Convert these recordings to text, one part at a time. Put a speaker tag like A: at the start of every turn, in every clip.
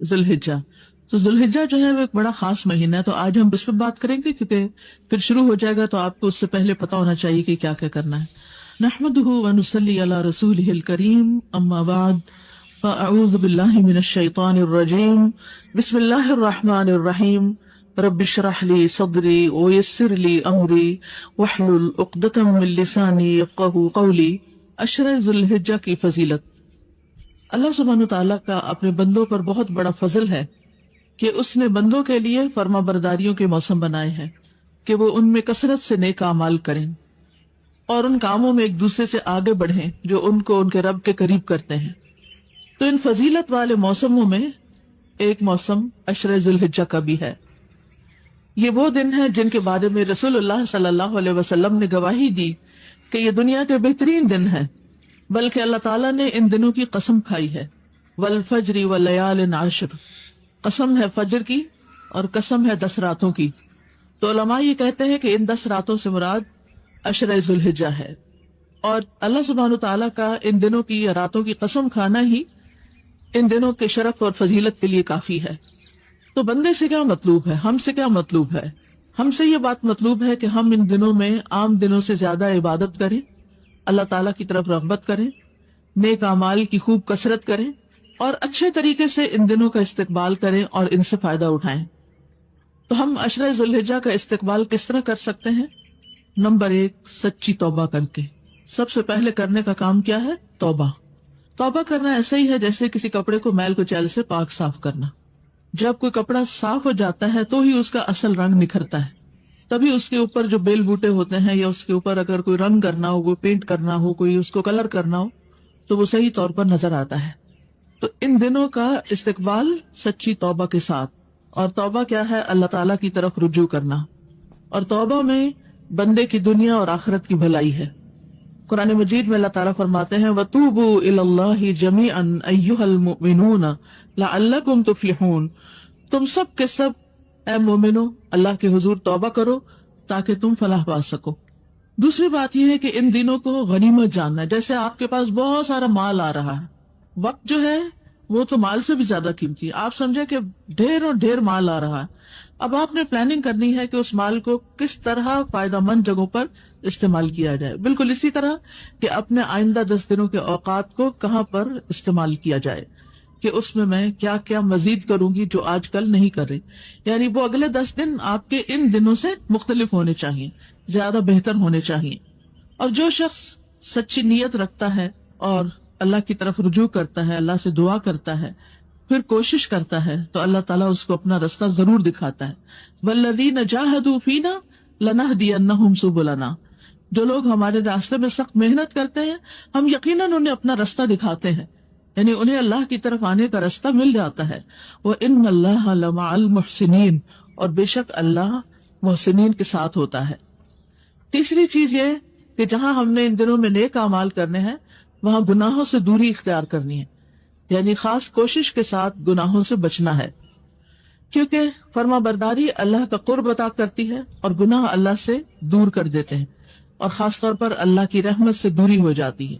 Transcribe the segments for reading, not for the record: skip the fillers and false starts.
A: ذوالحجہ. تو ذوالحجہ جو ہے وہ ایک بڑا خاص مہینہ ہے، تو آج ہم اس پہ بات کریں گے کیونکہ پھر شروع ہو جائے گا تو آپ کو اس سے پہلے پتا ہونا چاہیے کہ کیا کیا کرنا ہے. نحمده ونصلی علی رسوله الکریم، اما بعد فاعوذ باللہ من الشیطان الرجیم، بسم اللہ الرحمن الرحیم. رب اشرح لی صدری ویسر لی امری واحلل عقدۃ من لسانی یفقہوا قولی. عشرہ ذوالحجہ کی فضیلت. اللہ سبحانہ تعالیٰ کا اپنے بندوں پر بہت بڑا فضل ہے کہ اس نے بندوں کے لیے فرما برداریوں کے موسم بنائے ہیں کہ وہ ان میں کثرت سے نیک اعمال کریں اور ان کاموں میں ایک دوسرے سے آگے بڑھیں جو ان کو ان کے رب کے قریب کرتے ہیں. تو ان فضیلت والے موسموں میں ایک موسم عشرہ ذوالحجہ کا بھی ہے. یہ وہ دن ہے جن کے بارے میں رسول اللہ صلی اللہ علیہ وسلم نے گواہی دی کہ یہ دنیا کے بہترین دن ہیں، بلکہ اللہ تعالیٰ نے ان دنوں کی قسم کھائی ہے. والفجر ولیال عشر، قسم ہے فجر کی اور قسم ہے 10 راتوں کی. تو علماء یہ کہتے ہیں کہ ان 10 راتوں سے مراد عشرہ ذوالحجہ ہے، اور اللہ سبحانہ تعالیٰ کا ان دنوں کی یا راتوں کی قسم کھانا ہی ان دنوں کے شرف اور فضیلت کے لیے کافی ہے. تو بندے سے کیا مطلوب ہے، ہم سے کیا مطلوب ہے؟ ہم سے یہ بات مطلوب ہے کہ ہم ان دنوں میں عام دنوں سے زیادہ عبادت کریں، اللہ تعالیٰ کی طرف رغبت کریں، نیک اعمال کی خوب کثرت کریں اور اچھے طریقے سے ان دنوں کا استقبال کریں اور ان سے فائدہ اٹھائیں. تو ہم عشرہ ذوالحجہ کا استقبال کس طرح کر سکتے ہیں؟ نمبر 1، سچی توبہ کر کے. سب سے پہلے کرنے کا کام کیا ہے؟ توبہ. توبہ کرنا ایسا ہی ہے جیسے کسی کپڑے کو میل کچیل سے پاک صاف کرنا. جب کوئی کپڑا صاف ہو جاتا ہے تو ہی اس کا اصل رنگ نکھرتا ہے، تبھی اس کے اوپر جو بیل بوٹے ہوتے ہیں یا اس کے اوپر اگر کوئی رنگ کرنا ہو، کوئی پینٹ کرنا ہو، کوئی اس کو کلر کرنا ہو تو وہ صحیح طور پر نظر آتا ہے. تو ان دنوں کا استقبال سچی توبہ کے ساتھ. اور توبہ کیا ہے؟ اللہ تعالیٰ کی طرف رجوع کرنا. اور توبہ میں بندے کی دنیا اور آخرت کی بھلائی ہے. قرآن مجید میں اللہ تعالیٰ فرماتے ہیں وَتُوبُوا إِلَى اللَّهِ جَمِيعًا أَيُّهَا الْمُؤْمِنُونَ لَعَلَّكُمْ تُفْلِحُونَ. تم سب کے سب اے مومنو اللہ کے حضور توبہ کرو تاکہ تم فلاح پا سکو. دوسری بات یہ ہے کہ ان دنوں کو غنیمت جاننا ہے. جیسے آپ کے پاس بہت سارا مال آ رہا ہے، وقت جو ہے وہ تو مال سے بھی زیادہ قیمتی ہے. آپ سمجھے کہ ڈھیر اور ڈھیر مال آ رہا ہے. اب آپ نے پلاننگ کرنی ہے کہ اس مال کو کس طرح فائدہ مند جگہوں پر استعمال کیا جائے. بالکل اسی طرح کہ اپنے آئندہ 10 دنوں کے اوقات کو کہاں پر استعمال کیا جائے کہ اس میں کیا کیا مزید کروں گی جو آج کل نہیں کر رہی. یعنی وہ اگلے 10 دن آپ کے ان دنوں سے مختلف ہونے چاہیے، زیادہ بہتر ہونے چاہیے. اور جو شخص سچی نیت رکھتا ہے اور اللہ کی طرف رجوع کرتا ہے، اللہ سے دعا کرتا ہے، پھر کوشش کرتا ہے تو اللہ تعالیٰ اس کو اپنا رستہ ضرور دکھاتا ہے. وَالَّذِينَ جَاهَدُوا فِينَا لَنَهْدِيَنَّهُمْ سُبُلَنَا. جو لوگ ہمارے راستے میں سخت محنت کرتے ہیں ہم یقیناً انہیں اپنا رستہ دکھاتے ہیں، یعنی انہیں اللہ کی طرف آنے کا رستہ مل جاتا ہے. وَإِنَّ اللَّهَ لَمَعَ الْمُحْسِنِينَ. اور بے شک اللہ محسنین کے ساتھ ہوتا ہے. تیسری چیز یہ کہ جہاں ہم نے ان دنوں میں نیک اعمال کرنے ہیں وہاں گناہوں سے دوری اختیار کرنی ہے، یعنی خاص کوشش کے ساتھ گناہوں سے بچنا ہے، کیونکہ فرما برداری اللہ کا قرب عطا کرتی ہے اور گناہ اللہ سے دور کر دیتے ہیں اور خاص طور پر اللہ کی رحمت سے دوری ہو جاتی ہے.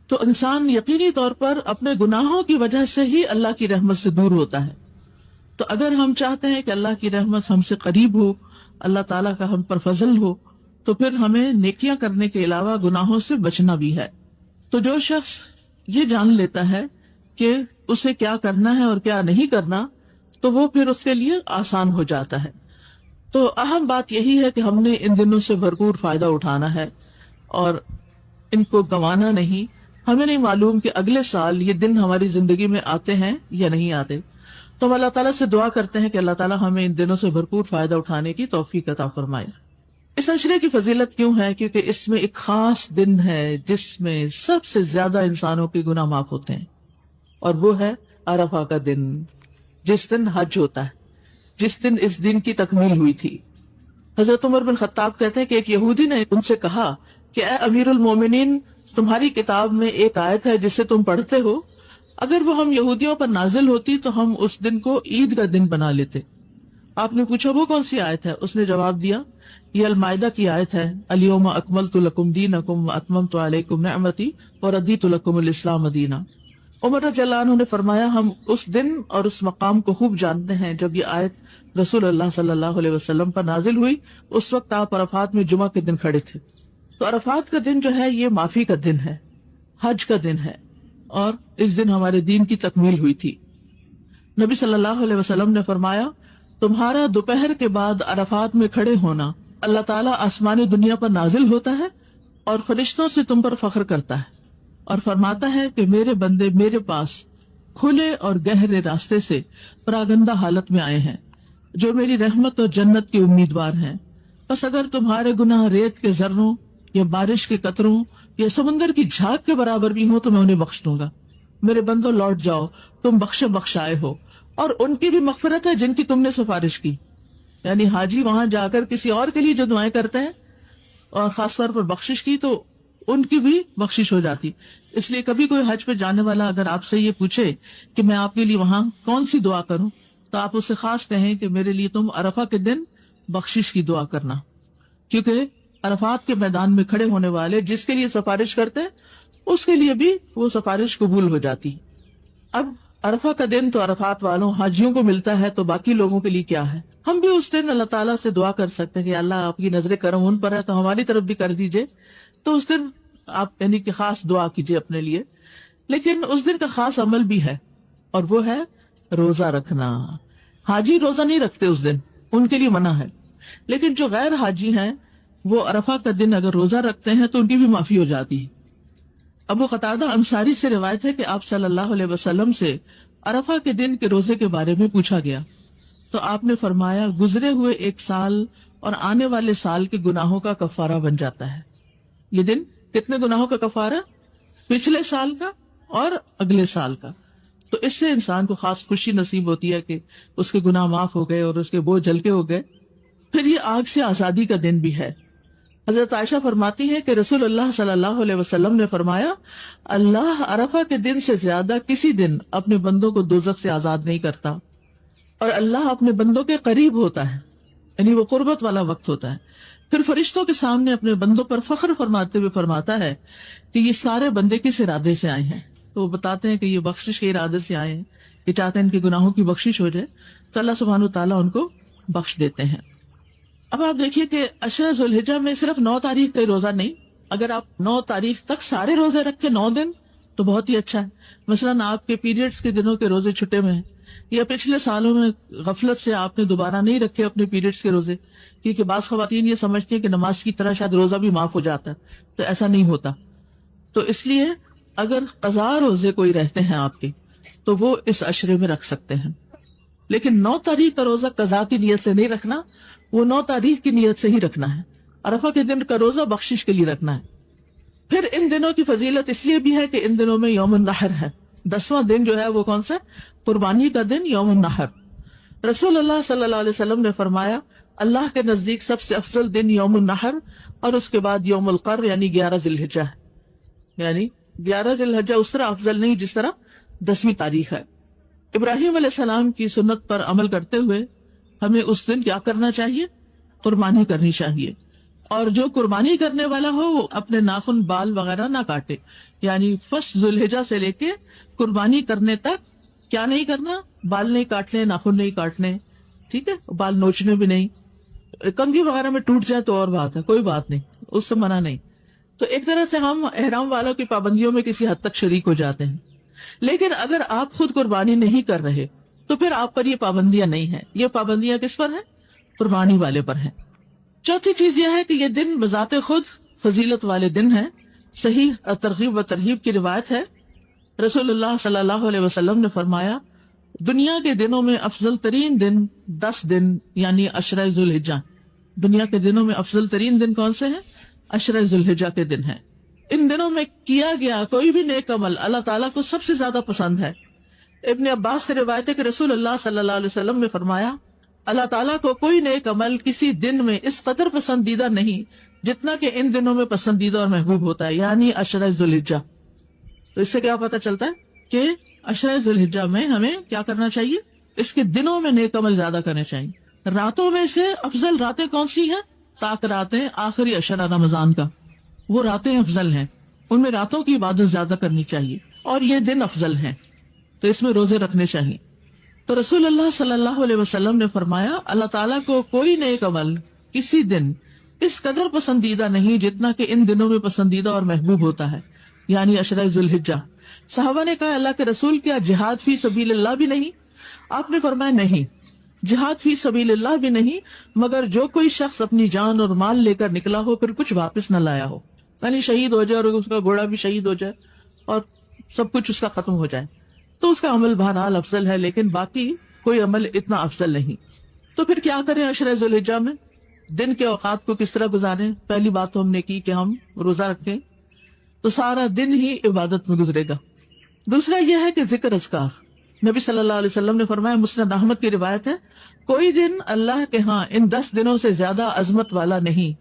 A: تو انسان یقینی طور پر اپنے گناہوں کی وجہ سے ہی اللہ کی رحمت سے دور ہوتا ہے. تو اگر ہم چاہتے ہیں کہ اللہ کی رحمت ہم سے قریب ہو، اللہ تعالیٰ کا ہم پر فضل ہو، تو پھر ہمیں نیکیاں کرنے کے علاوہ گناہوں سے بچنا بھی ہے. تو جو شخص یہ جان لیتا ہے کہ اسے کیا کرنا ہے اور کیا نہیں کرنا تو وہ پھر اس کے لیے آسان ہو جاتا ہے. تو اہم بات یہی ہے کہ ہم نے ان دنوں سے بھرپور فائدہ اٹھانا ہے اور ان کو گنوانا نہیں. ہمیں نہیں معلوم کہ اگلے سال یہ دن ہماری زندگی میں آتے ہیں یا نہیں آتے. تو ہم اللہ تعالیٰ سے دعا کرتے ہیں کہ اللہ تعالیٰ ہمیں ان دنوں سے بھرپور فائدہ اٹھانے کی توفیق عطا فرمائے. اس عشرے کی فضیلت کیوں ہے؟ کیونکہ اس میں ایک خاص دن ہے جس میں سب سے زیادہ انسانوں کے گناہ معاف ہوتے ہیں، اور وہ ہے عرفہ کا دن، جس دن حج ہوتا ہے، جس دن اس دن کی تکمیل ہوئی تھی. حضرت عمر بن خطاب کہتے ہیں کہ ایک یہودی نے ان سے کہا کہ اے امیر المومنین، تمہاری کتاب میں ایک آیت ہے جسے تم پڑھتے ہو، اگر وہ ہم یہودیوں پر نازل ہوتی تو ہم اس دن کو عید کا دن بنا لیتے. آپ نے پوچھا وہ کون سی آیت ہے؟ اس نے جواب دیا یہ المائدہ کی آیت ہے، الیوم اکملت لکم دینکم واتممت علیکم نعمتی ورضیت لکم الاسلام دینا. عمر رضی اللہ عنہ نے فرمایا ہم اس دن اور اس مقام کو خوب جانتے ہیں جب یہ آیت رسول اللہ صلی اللہ علیہ وسلم پر نازل ہوئی. اس وقت آپ عرفات میں جمعہ کے دن کھڑے تھے. تو عرفات کا دن جو ہے یہ معافی کا دن ہے، حج کا دن ہے، اور اس دن ہمارے دین کی تکمیل ہوئی تھی. نبی صلی اللہ علیہ وسلم نے فرمایا تمہارا دوپہر کے بعد عرفات میں کھڑے ہونا اللہ تعالیٰ آسمانی دنیا پر نازل ہوتا ہے اور فرشتوں سے تم پر فخر کرتا ہے اور فرماتا ہے کہ میرے بندے میرے پاس کھلے اور گہرے راستے سے پراگندہ حالت میں آئے ہیں جو میری رحمت اور جنت کے امیدوار ہیں. بس اگر تمہارے گناہ ریت کے ذروں یا بارش کے قطروں یا سمندر کی جھاگ کے برابر بھی ہوں تو میں انہیں بخش دوں گا. میرے بندوں لوٹ جاؤ، تم بخشے بخشائے ہو، اور ان کی بھی مغفرت ہے جن کی تم نے سفارش کی. یعنی حاجی وہاں جا کر کسی اور کے لیے جو دعائیں کرتے ہیں اور خاص طور پر بخشش کی تو ان کی بھی بخشش ہو جاتی. اس لیے کبھی کوئی حج پہ جانے والا اگر آپ سے یہ پوچھے کہ میں آپ کے لیے وہاں کون سی دعا کروں تو آپ اس سے خاص کہیں کہ میرے لیے تم عرفہ کے دن بخشش کی دعا کرنا، کیونکہ عرفات کے میدان میں کھڑے ہونے والے جس کے لیے سفارش کرتے اس کے لیے بھی وہ سفارش قبول ہو جاتی. اب عرفہ کا دن تو عرفات والوں حاجیوں کو ملتا ہے، تو باقی لوگوں کے لیے کیا ہے؟ ہم بھی اس دن اللہ تعالیٰ سے دعا کر سکتے ہیں کہ اللہ آپ کی نظر کرم ان پر ہے تو ہماری طرف بھی کر دیجئے. تو اس دن آپ یعنی کہ خاص دعا کیجئے اپنے لیے. لیکن اس دن کا خاص عمل بھی ہے اور وہ ہے روزہ رکھنا. حاجی روزہ نہیں رکھتے اس دن، ان کے لیے منع ہے. لیکن جو غیر حاجی ہیں وہ عرفہ کا دن اگر روزہ رکھتے ہیں تو ان کی بھی معافی ہو جاتی ہے. ابو قتادہ انصاری سے روایت ہے کہ آپ صلی اللہ علیہ وسلم سے عرفہ کے دن کے روزے کے بارے میں پوچھا گیا تو آپ نے فرمایا گزرے ہوئے ایک سال اور آنے والے سال کے گناہوں کا کفارہ بن جاتا ہے. یہ دن کتنے گناہوں کا کفارہ؟ پچھلے سال کا اور اگلے سال کا. تو اس سے انسان کو خاص خوشی نصیب ہوتی ہے کہ اس کے گناہ معاف ہو گئے اور اس کے بوجھ ہلکے ہو گئے. پھر یہ آگ سے آزادی کا دن بھی ہے. حضرت عائشہ فرماتی ہیں کہ رسول اللہ صلی اللہ علیہ وسلم نے فرمایا اللہ عرفہ کے دن سے زیادہ کسی دن اپنے بندوں کو دوزخ سے آزاد نہیں کرتا، اور اللہ اپنے بندوں کے قریب ہوتا ہے، یعنی وہ قربت والا وقت ہوتا ہے. پھر فرشتوں کے سامنے اپنے بندوں پر فخر فرماتے ہوئے فرماتا ہے کہ یہ سارے بندے کس ارادے سے آئے ہیں. تو وہ بتاتے ہیں کہ یہ بخشش کے ارادے سے آئے ہیں، کہ چاہتے ہیں ان کے گناہوں کی بخشش ہو جائے تو اللہ سبحانہ وتعالیٰ ان کو بخش دیتے ہیں. اب آپ دیکھیے کہ عشرہ ذو الحجہ میں صرف 9 تاریخ کا روزہ نہیں، اگر آپ 9 تاریخ تک سارے روزے رکھے 9 دن تو بہت ہی اچھا ہے. مثلاً آپ کے پیریڈز کے دنوں کے روزے چھٹے میں ہیں، یا پچھلے سالوں میں غفلت سے آپ نے دوبارہ نہیں رکھے اپنے پیریڈز کے روزے، کیونکہ بعض خواتین یہ سمجھتی ہیں کہ نماز کی طرح شاید روزہ بھی معاف ہو جاتا ہے، تو ایسا نہیں ہوتا. تو اس لیے اگر قضا روزے کوئی رہتے ہیں آپ کے تو وہ اس عشرے میں رکھ سکتے ہیں. لیکن 9 تاریخ کا روزہ قضا کی نیت سے نہیں رکھنا، وہ 9 تاریخ کی نیت سے ہی رکھنا ہے. عرفہ کے دن کا روزہ بخشش کے لیے رکھنا ہے. پھر ان دنوں کی فضیلت اس لیے بھی ہے کہ ان دنوں میں یوم النحر ہے. 10واں دن جو ہے وہ کون سا؟ قربانی کا دن، یوم النحر. رسول اللہ صلی اللہ علیہ وسلم نے فرمایا اللہ کے نزدیک سب سے افضل دن یوم النحر اور اس کے بعد یوم القر یعنی 11 ذی الحجہ ہے. یعنی 11 ذی الحجہ اس طرح افضل نہیں جس طرح 10ویں تاریخ ہے. ابراہیم علیہ السلام کی سنت پر عمل کرتے ہوئے ہمیں اس دن کیا کرنا چاہیے؟ قربانی کرنی چاہیے. اور جو قربانی کرنے والا ہو وہ اپنے ناخن بال وغیرہ نہ کاٹے. یعنی فرسٹ ذی الحجہ سے لے کے قربانی کرنے تک کیا نہیں کرنا؟ بال نہیں کاٹنے، ناخن نہیں کاٹنے، ٹھیک ہے، بال نوچنے بھی نہیں. کنگھی وغیرہ میں ٹوٹ جائے تو اور بات ہے، کوئی بات نہیں، اس سے منع نہیں. تو ایک طرح سے ہم احرام والوں کی پابندیوں میں کسی حد تک شریک ہو جاتے ہیں. لیکن اگر آپ خود قربانی نہیں کر رہے تو پھر آپ پر یہ پابندیاں نہیں ہیں. یہ پابندیاں کس پر ہیں؟ قربانی والے پر ہیں. چوتھی چیز یہ ہے کہ یہ دن بذات خود فضیلت والے دن ہیں. صحیح ترغیب و ترہیب کی روایت ہے، رسول اللہ صلی اللہ علیہ وسلم نے فرمایا دنیا کے دنوں میں افضل ترین دن 10 دن یعنی عشرہ ذو الحجہ. دنیا کے دنوں میں افضل ترین دن کون سے ہیں؟ عشرہ ذو الحجہ کے دن ہیں. ان دنوں میں کیا گیا کوئی بھی نیک عمل اللہ تعالیٰ کو سب سے زیادہ پسند ہے. ابن عباس سے روایت ہے کہ رسول اللہ صلی اللہ علیہ وسلم نے فرمایا اللہ تعالیٰ کو کوئی نیک عمل کسی دن میں اس قدر پسندیدہ نہیں جتنا کہ ان دنوں میں پسندیدہ اور محبوب ہوتا ہے، یعنی عشرہ ذو الحجہ. تو اس سے کیا پتہ چلتا ہے کہ عشرہ ذو الحجہ میں ہمیں کیا کرنا چاہیے؟ اس کے دنوں میں نیک عمل زیادہ کرنے چاہیے. راتوں میں سے افضل راتیں کون سی ہیں؟ تاک راتیں، آخری عشرہ رمضان کا، وہ راتیں افضل ہیں، ان میں راتوں کی عبادت زیادہ کرنی چاہیے. اور یہ دن افضل ہیں، تو اس میں روزے رکھنے چاہیے۔ تو رسول اللہ صلی اللہ علیہ وسلم نے فرمایا اللہ تعالیٰ کو کوئی نیک عمل کسی دن اس قدر پسندیدہ نہیں جتنا کہ ان دنوں میں پسندیدہ اور محبوب ہوتا ہے، یعنی عشرہ ذوالحجہ۔ صحابہ نے کہا اللہ کے رسول کیا جہاد فی سبیل اللہ بھی نہیں؟ آپ نے فرمایا نہیں، جہاد فی سبیل اللہ بھی نہیں، مگر جو کوئی شخص اپنی جان اور مال لے کر نکلا ہو پھر کچھ واپس نہ لایا ہو، یعنی شہید ہو جائے اور اس کا گھوڑا بھی شہید ہو جائے اور سب کچھ اس کا ختم ہو جائے، تو اس کا عمل بہرحال افضل ہے، لیکن باقی کوئی عمل اتنا افضل نہیں۔ تو پھر کیا کریں عشرہ ذوالحجہ میں؟ دن کے اوقات کو کس طرح گزاریں؟ پہلی بات تو ہم نے کی کہ ہم روزہ رکھیں، تو سارا دن ہی عبادت میں گزرے گا۔ دوسرا یہ ہے کہ ذکر اذکار، نبی صلی اللہ علیہ وسلم نے فرمایا، مسند احمد کی روایت ہے، کوئی دن اللہ کے ہاں ان 10 دنوں سے زیادہ عظمت والا نہیں،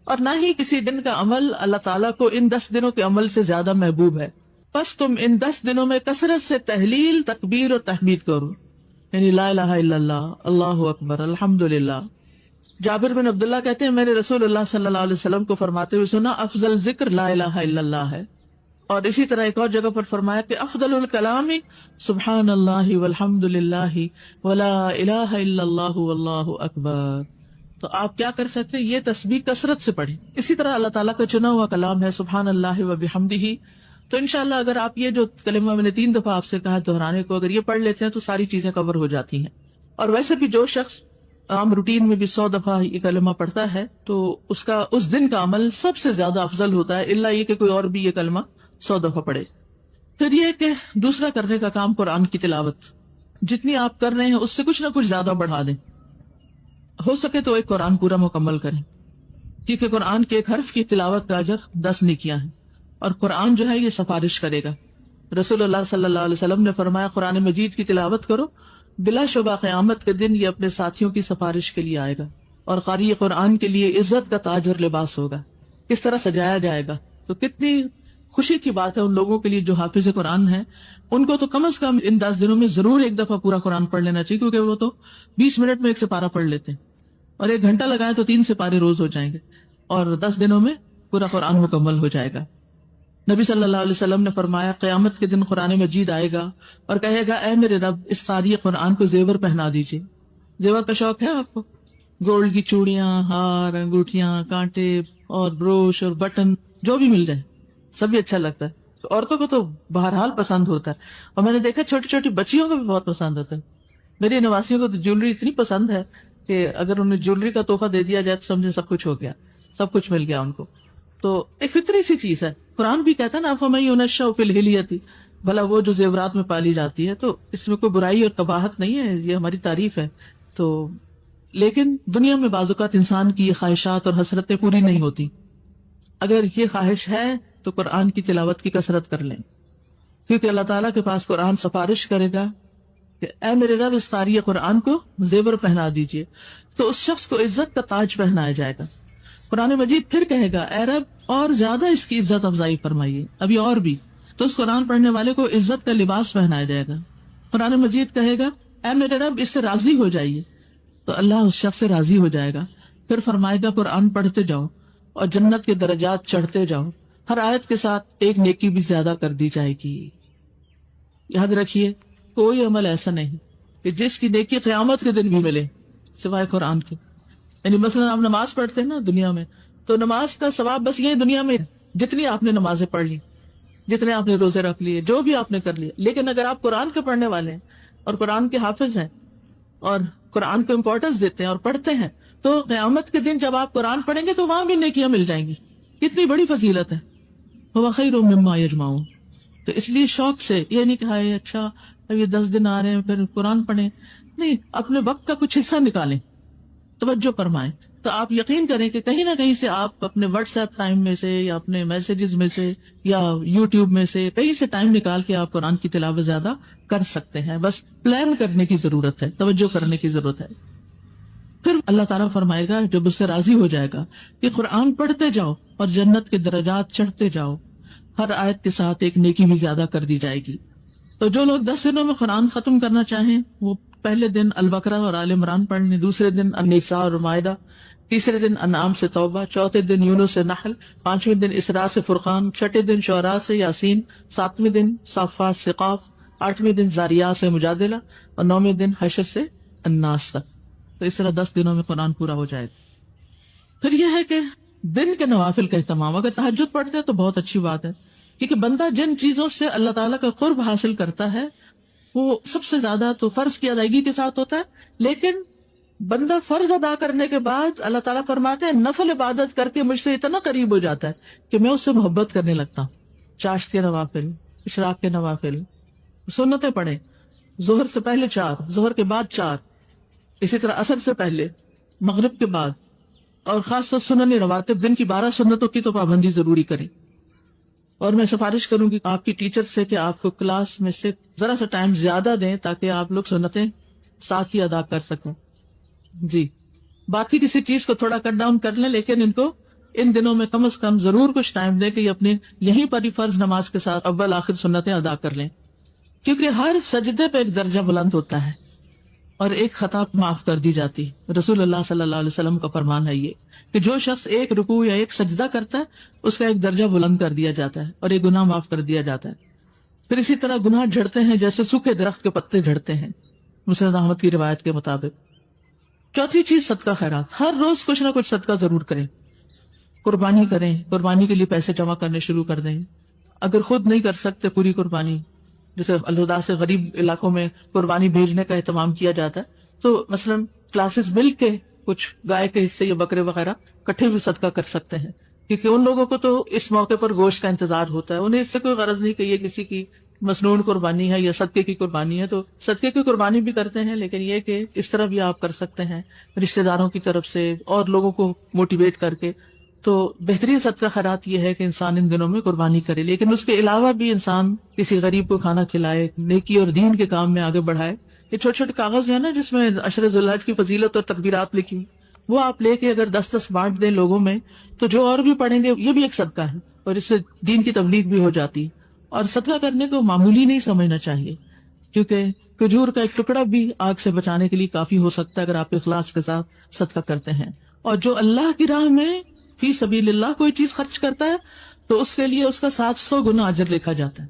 A: اور نہ ہی کسی دن کا عمل اللہ تعالیٰ کو ان 10 دنوں کے عمل سے زیادہ محبوب ہے، بس تم ان 10 دنوں میں کثرت سے تحلیل، تکبیر اور تحمید کرو، یعنی لا الہ الا اللہ، اللہ اکبر، الحمدللہ۔ جابر بن عبداللہ کہتے ہیں میں نے رسول اللہ صلی اللہ علیہ وسلم کو فرماتے ہوئے سنا افضل ذکر لا الہ الا اللہ ہے، اور اسی طرح ایک اور جگہ پر فرمایا کہ افضل الکلام سبحان اللہ والحمد للہ ولا الہ الا اللہ واللہ اکبر۔ تو آپ کیا کر سکتے ہیں؟ یہ تسبیح کثرت سے پڑھیں۔ اسی طرح اللہ تعالیٰ کا چنا ہوا کلام ہے سبحان اللہ وبحمدہ، تو انشاءاللہ اگر آپ یہ جو کلمہ میں نے 3 دفعہ آپ سے کہا دہرانے کو، اگر یہ پڑھ لیتے ہیں تو ساری چیزیں کور ہو جاتی ہیں۔ اور ویسے بھی جو شخص عام روٹین میں بھی 100 دفعہ یہ کلمہ پڑھتا ہے تو اس کا اس دن کا عمل سب سے زیادہ افضل ہوتا ہے، الا یہ کہ کوئی اور بھی یہ کلمہ 100 دفعہ پڑھے۔ پھر یہ کہ دوسرا کرنے کا کام قرآن کی تلاوت، جتنی آپ کر رہے ہیں اس سے کچھ نہ کچھ زیادہ بڑھا دیں، ہو سکے تو ایک قرآن پورا مکمل کریں، کیونکہ قرآن کے ایک حرف کی تلاوت کا اجر 10 نیکیاں ہیں، اور قرآن جو ہے یہ سفارش کرے گا۔ رسول اللہ صلی اللہ علیہ وسلم نے فرمایا قرآن مجید کی تلاوت کرو، بلا شبہ قیامت کے دن یہ اپنے ساتھیوں کی سفارش کے لیے آئے گا، اور قاری قرآن کے لیے عزت کا تاج اور لباس ہوگا، کس طرح سجایا جائے گا۔ تو کتنی خوشی کی بات ہے ان لوگوں کے لیے جو حافظ قرآن ہیں، ان کو تو کم از کم ان 10 دنوں میں ضرور ایک دفعہ پورا قرآن پڑھ لینا چاہیے، کیونکہ وہ تو 20 منٹ میں 1 سپارہ پڑھ لیتے ہیں، اور 1 گھنٹہ لگائے تو 3 سپارے روز ہو جائیں گے، اور 10 دنوں میں پورا قرآن مکمل ہو جائے گا۔ نبی صلی اللہ علیہ وسلم نے فرمایا قیامت کے دن قرآن مجید آئے گا اور کہے گا اے میرے رب اس قاری قرآن کو زیور پہنا دیجیے۔ زیور کا شوق ہے آپ کو؟ گولڈ کی چوڑیاں، ہار، انگوٹھیاں، کانٹے اور بروش اور بٹن جو بھی مل جائے سب بھی اچھا لگتا ہے، عورتوں کو تو بہرحال پسند ہوتا ہے، اور میں نے دیکھا چھوٹی چھوٹی بچیوں کو بھی بہت پسند ہوتا ہے۔ میری نواسیوں کو تو جیولری اتنی پسند ہے کہ اگر انہیں جیولری کا تحفہ دے دیا جائے تو سمجھے سب کچھ ہو گیا، سب کچھ مل گیا ان کو۔ تو ایک فطری سی چیز ہے، قرآن بھی کہتا ہے نا فَمَن يُنَشَّأُ فِي الْحِلْيَةِ، بھلا وہ جو زیورات میں پالی جاتی ہے، تو اس میں کوئی برائی اور قباحت نہیں ہے، یہ ہماری تعریف ہے۔ تو لیکن دنیا میں بعض اوقات انسان کی یہ خواہشات اور حسرتیں پوری نہیں ہوتی، اگر یہ خواہش ہے تو قرآن کی تلاوت کی کثرت کر لیں، کیونکہ اللہ تعالیٰ کے پاس قرآن سفارش کرے گا کہ اے میرے رب اس قاری قرآن کو زیور پہنا دیجئے، تو اس شخص کو عزت کا تاج پہنایا جائے گا۔ قرآن مجید پھر کہے گا اے رب اور زیادہ اس کی عزت افزائی فرمائیے، ابھی اور بھی، تو اس قرآن پڑھنے والے کو عزت کا لباس پہنایا جائے گا۔ قرآن مجید کہے گا اے میرے رب اس سے راضی ہو جائیے، تو اللہ اس شخص سے راضی ہو جائے گا۔ پھر فرمائے گا قرآن پڑھتے جاؤ اور جنت کے درجات چڑھتے جاؤ، ہر آیت کے ساتھ ایک نیکی بھی زیادہ کر دی جائے گی۔ یاد رکھیے کوئی عمل ایسا نہیں کہ جس کی نیکی قیامت کے دن بھی ملے سوائے قرآن کے۔ یعنی مثلا آپ نماز پڑھتے ہیں نا دنیا میں، تو نماز کا ثواب بس یہ دنیا میں جتنی آپ نے نمازیں پڑھ لی، جتنے آپ نے روزے رکھ لیے، جو بھی آپ نے کر لیا، لیکن اگر آپ قرآن کے پڑھنے والے ہیں اور قرآن کے حافظ ہیں اور قرآن کو امپورٹنس دیتے ہیں اور پڑھتے ہیں، تو قیامت کے دن جب آپ قرآن پڑھیں گے تو وہاں بھی نیکیاں مل جائیں گی۔ کتنی بڑی فضیلت ہے، وہ خیر مما یجمعون۔ تو اس لیے شوق سے یہ نہیں کہا ہے اچھا اب یہ 10 دن آ رہے ہیں پھر قرآن پڑھیں، نہیں، اپنے وقت کا کچھ حصہ نکالیں، توجہ فرمائیں، تو آپ یقین کریں کہ کہیں نہ کہیں سے آپ اپنے واٹس ایپ ٹائم میں سے یا اپنے میسیجز میں سے یا یوٹیوب میں سے کہیں سے ٹائم نکال کے آپ قرآن کی تلاوت زیادہ کر سکتے ہیں۔ بس پلان کرنے کی ضرورت ہے، توجہ کرنے کی ضرورت ہے۔ پھر اللہ تعالیٰ فرمائے گا جب اس سے راضی ہو جائے گا کہ قرآن پڑھتے جاؤ اور جنت کے درجات چڑھتے جاؤ، ہر آیت کے ساتھ ایک نیکی بھی زیادہ کر دی جائے گی۔ تو جو لوگ 10 دنوں میں قرآن ختم کرنا چاہیں وہ پہلے دن البقرہ اور آل عمران پڑھ لیں، دوسرے دن النساء اور مائدہ، تیسرے دن انعام سے توبہ، چوتھے دن یونس سے نحل، پانچویں دن اسراء سے فرقان، چھٹے دن شعراء سے یاسین، ساتویں دن صافات سے قاف، آٹھویں دن زاریات سے مجادلہ، اور نویں دن حشر سے الناس تک. تو اس طرح 10 دنوں میں قرآن پورا ہو جائے گا. پھر یہ ہے کہ دن کے نوافل کا اہتمام، اگر تہجد پڑھتے ہیں تو بہت اچھی بات ہے، کیونکہ بندہ جن چیزوں سے اللہ تعالیٰ کا قرب حاصل کرتا ہے وہ سب سے زیادہ تو فرض کی ادائیگی کے ساتھ ہوتا ہے، لیکن بندہ فرض ادا کرنے کے بعد اللہ تعالیٰ فرماتے ہیں نفل عبادت کر کے مجھ سے اتنا قریب ہو جاتا ہے کہ میں اس سے محبت کرنے لگتا ہوں. چاشت کے نوافل، اشراق کے نوافل، سنتیں پڑھیں، ظہر سے پہلے 4، ظہر کے بعد 4، اسی طرح عصر سے پہلے، مغرب کے بعد، اور خاص طور سنن رواتب دن کی 12 سنتوں کی تو پابندی ضروری کریں. اور میں سفارش کروں گی آپ کی ٹیچر سے کہ آپ کو کلاس میں سے ذرا سا ٹائم زیادہ دیں تاکہ آپ لوگ سنتیں ساتھ ہی ادا کر سکیں. جی باقی کسی چیز کو تھوڑا کٹ ڈاؤن کر لیں، لیکن ان کو ان دنوں میں کم از کم ضرور کچھ ٹائم دیں کہ یہ اپنے یہیں پر ہی فرض نماز کے ساتھ اول آخر سنتیں ادا کر لیں، کیونکہ ہر سجدے پہ ایک درجہ بلند ہوتا ہے اور ایک خطا معاف کر دی جاتی. رسول اللہ صلی اللہ علیہ وسلم کا فرمان ہے یہ کہ جو شخص ایک رکوع یا ایک سجدہ کرتا ہے اس کا ایک درجہ بلند کر دیا جاتا ہے اور ایک گناہ معاف کر دیا جاتا ہے. پھر اسی طرح گناہ جھڑتے ہیں جیسے سوکھے درخت کے پتے جھڑتے ہیں، مسند احمد کی روایت کے مطابق. چوتھی چیز صدقہ خیرات، ہر روز کچھ نہ کچھ صدقہ ضرور کریں. قربانی کریں، قربانی کے لیے پیسے جمع کرنے شروع کر دیں. اگر خود نہیں کر سکتے پوری قربانی، جیسے الہدا سے غریب علاقوں میں قربانی بھیجنے کا اہتمام کیا جاتا ہے، تو مثلا کلاسز مل کے کچھ گائے کے حصے یا بکرے وغیرہ کٹھے بھی صدقہ کر سکتے ہیں، کیونکہ ان لوگوں کو تو اس موقع پر گوشت کا انتظار ہوتا ہے، انہیں اس سے کوئی غرض نہیں کہ یہ کسی کی مسنون قربانی ہے یا صدقے کی قربانی ہے، تو صدقے کی قربانی بھی کرتے ہیں، لیکن یہ کہ اس طرح بھی آپ کر سکتے ہیں رشتہ داروں کی طرف سے اور لوگوں کو موٹیویٹ کر کے. تو بہترین صدقہ خیرات یہ ہے کہ انسان ان دنوں میں قربانی کرے، لیکن اس کے علاوہ بھی انسان کسی غریب کو کھانا کھلائے، نیکی اور دین کے کام میں آگے بڑھائے. یہ چھوٹے چھوٹے کاغذ ہیں نا جس میں عشر ذی الحج کی فضیلت اور تکبیرات لکھی، وہ آپ لے کے اگر 10 بانٹ دیں لوگوں میں تو جو اور بھی پڑھیں گے یہ بھی ایک صدقہ ہے، اور اس سے دین کی تبلیغ بھی ہو جاتی. اور صدقہ کرنے کو معمولی نہیں سمجھنا چاہیے، کیونکہ کھجور کا ایک ٹکڑا بھی آگ سے بچانے کے لیے کافی ہو سکتا ہے اگر آپ اخلاص کے ساتھ صدقہ کرتے ہیں. اور جو اللہ کی راہ میں فی سبیل اللہ کوئی چیز خرچ کرتا ہے تو اس کے لیے اس کا 700 گنا اجر لکھا جاتا ہے.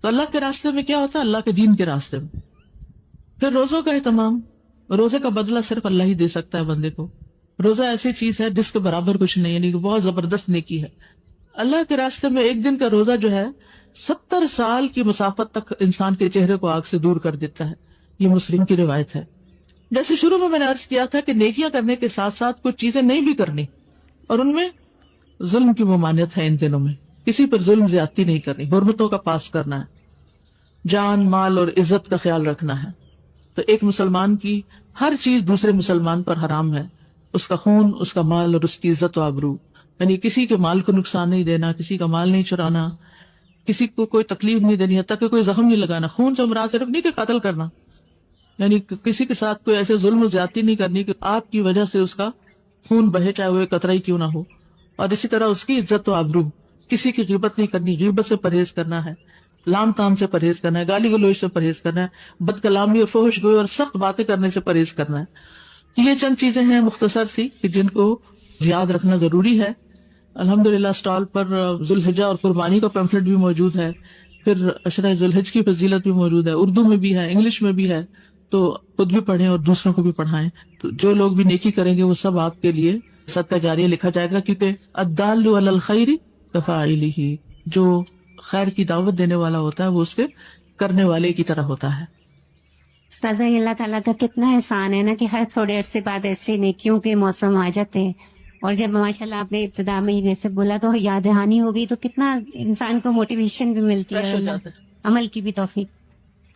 A: تو اللہ کے راستے میں کیا ہوتا ہے؟ اللہ کے دین کے راستے میں. پھر روزوں کا اہتمام، روزے کا بدلہ صرف اللہ ہی دے سکتا ہے بندے کو. روزہ ایسی چیز ہے جس کے برابر کچھ نہیں، یعنی کہ بہت زبردست نیکی ہے. اللہ کے راستے میں ایک دن کا روزہ جو ہے 70 سال کی مسافت تک انسان کے چہرے کو آگ سے دور کر دیتا ہے. یہ مسلم کی روایت ہے. جیسے شروع میں نے عرض کیا تھا کہ نیکیاں کرنے کے ساتھ ساتھ کچھ چیزیں نہیں بھی کرنی، اور ان میں ظلم کی ممانعت ہے. ان دنوں میں کسی پر ظلم زیادتی نہیں کرنی، حرمتوں کا پاس کرنا ہے، جان مال اور عزت کا خیال رکھنا ہے. تو ایک مسلمان کی ہر چیز دوسرے مسلمان پر حرام ہے، اس کا خون، اس کا مال اور اس کی عزت و آبرو. یعنی کسی کے مال کو نقصان نہیں دینا، کسی کا مال نہیں چرانا، کسی کو کوئی تکلیف نہیں دینی، حتیٰ کہ کوئی زخم نہیں لگانا. خون سے مراد صرف نہیں کہ قتل کرنا، یعنی کسی کے ساتھ کوئی ایسے ظلم و زیادتی نہیں کرنی کہ آپ کی وجہ سے اس کا خون بہے، چاہے وہ قطرہ ہی کیوں نہ ہو. اور اسی طرح اس کی عزت و آبرو، کسی کی غیبت نہیں کرنی، غیبت سے پرہیز کرنا ہے، لام تام سے پرہیز کرنا ہے، گالی گلوچ سے پرہیز کرنا ہے، بد کلامی اور فحش گوئی اور سخت باتیں کرنے سے پرہیز کرنا ہے. یہ چند چیزیں ہیں مختصر سی کہ جن کو یاد رکھنا ضروری ہے. الحمدللہ اسٹال پر ذوالحجہ اور قربانی کا پیمفلٹ بھی موجود ہے، پھر عشرہ ذوالحج کی فضیلت بھی موجود ہے، اردو میں بھی ہے، انگلش میں بھی ہے. تو خود بھی پڑھیں اور دوسروں کو بھی پڑھائیں. تو جو لوگ بھی نیکی کریں گے وہ سب آپ کے لیے صدقہ جاریہ لکھا جائے گا، کیونکہ الدال علی الخیر کفاعلہ، جو خیر کی دعوت دینے والا ہوتا ہے وہ اس کے کرنے والے کی طرح ہوتا ہے.
B: استاذہ یہ اللہ تعالیٰ کا کتنا احسان ہے نا کہ ہر تھوڑے عرصے بعد ایسے نیکیوں کے موسم آ جاتے ہیں. اور جب ماشاءاللہ آپ نے ابتدا میں ہی ویسے بولا تو یاد دہانی ہو گئی، تو کتنا انسان کو موٹیویشن بھی ملتی ہے، عمل کی بھی توفیق.